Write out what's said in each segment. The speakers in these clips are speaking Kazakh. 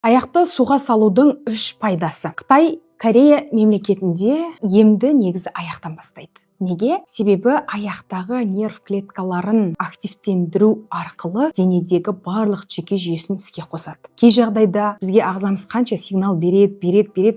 Аяқты суға салудың 3 пайдасы. Қытай, Корея мемлекетінде емді негізі аяқтан бастайды. Неге? Себебі аяқтағы нерв клеткаларын активтендіру арқылы денедегі барлық жүйке жүйесін іске қосады. Кей жағдайда бізге ағзамыз қанша сигнал береді,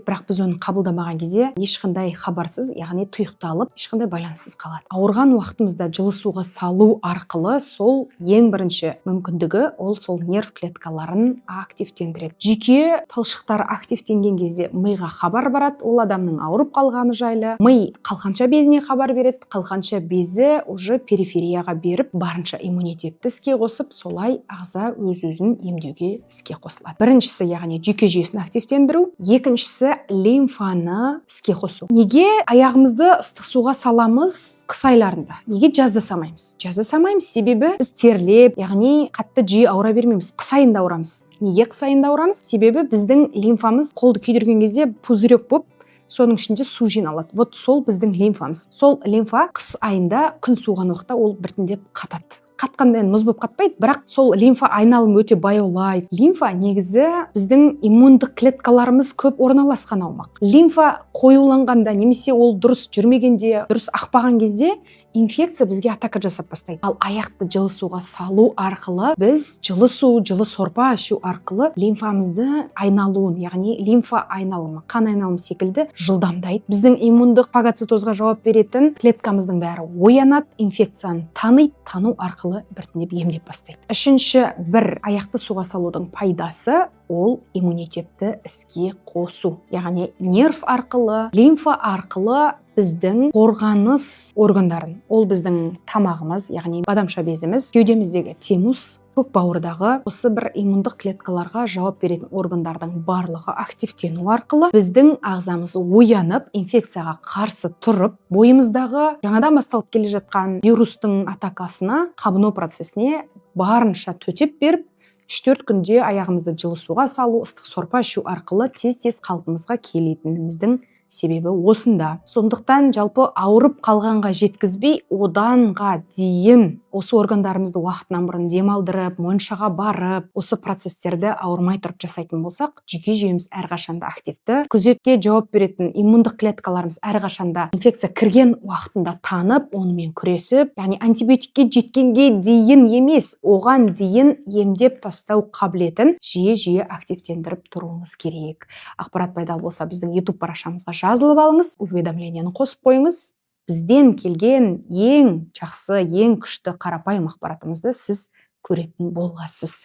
бірақ біз оны қабылдамаған кезде ешқандай хабарсыз, яғни тұйықталып, ешқандай байланыссыз қалады. Ауырған уақытымызда жылы суға салу арқылы сол ең бірінші мүмкіндігі ол сол нерв клеткаларын активтендіреді. Жүйке талшықтары активтенген кезде миға хабар барады, ол адамның ауырып қалғаны жайлы. Ми қалқанша безіне хабар береді, қалқанша безі уже периферияға беріп, барынша иммунитетті іске қосып, солай ағза өз-өзін емдеуге іске қосылады. Біріншісі, яғни жүйке жүйесін активтендіру, екіншісі лимфаны іске қосу. Неге аяғымызды ыстық суға саламыз қыс айларында? Неге жазда самаймыз? Жазда самаймыз, себебі біз терлеп, яғни қатты жиі ауыра бермейміз, қыс айында ауырамыз. Неге қыс айында ауырамыз? Себебі біздің лимфамыз қолды күйдірген кезде пузырек болып, соның ішінде су жиналады. Вот сол біздің лимфамыз. Сол лимфа қыс айында күн суыған уақытта ол біртіндеп қатады. Қатқанда мұз болып қатпайды, бірақ сол лимфа айналымы өте баяулайды. Лимфа негізі біздің иммундық клеткаларымыз көп орналасқан аумақ. Лимфа қоюланғанда немесе ол дұрыс жүрмегенде, дұрыс ақпаған кезде инфекция бізге атака жасап бастайды. Ал аяқты жылы суға салу арқылы біз жылы су, жылы сорпа ішу арқылы лимфамызды айналуын, яғни лимфа айналымы, қан айналымы секілді жылдамдайды. Біздің иммундық фагоцитозға жауап беретін клеткамыздың бәрі оянады, инфекцияны таниды, тану арқылы біртіндеп емдеп бастайды. Үшінші бір аяқты суға салудың пайдасы ол иммунитетті іске қосу. Яғни нерв арқылы, лимфа арқылы біздің қорғаныс органдарын, ол біздің тамағымыз, яғни бадамша безіміз, кеудеміздегі тимус, көк бауырдағы осы бір иммундық клеткаларға жауап беретін органдардың барлығы активтену арқылы біздің ағзамыз оянып, инфекцияға қарсы тұрып, бойымыздағы жаңадан басталып келе жатқан вирустың атакасына, қабыну процесіне барынша төтеп беріп, 3-4 күнде аяғымызды жылы суға салу, ыстық сорпа ішу арқылы тез-тез қалпымызға келетініміздің себебі осында. Сондықтан жалпы ауырып қалғанға жеткізбей, оданға дейін осы органдарымызды уақытынан бұрын демалдырып, моншаға барып, осы процестерді ауырмай тұрып жасайтын болсақ, жүйке жүйеміз әрқашанда активті, күзетке жауап беретін иммундық клеткаларымыз әрқашанда инфекция кірген уақытында танып, онымен күресіп, яғни антибиотикке жеткенге дейін емес, оған дейін емдеп тастау қабілетін жиі-жиі активтендіріп тұруымыз керек. Ақпарат пайдалы болса, біздің YouTube парақшамызға жазылып алыңыз, уведомлениені қосып қойыңыз. Бізден келген ең жақсы, ең күшті қарапайым ақпаратымызды сіз көретін боласыз.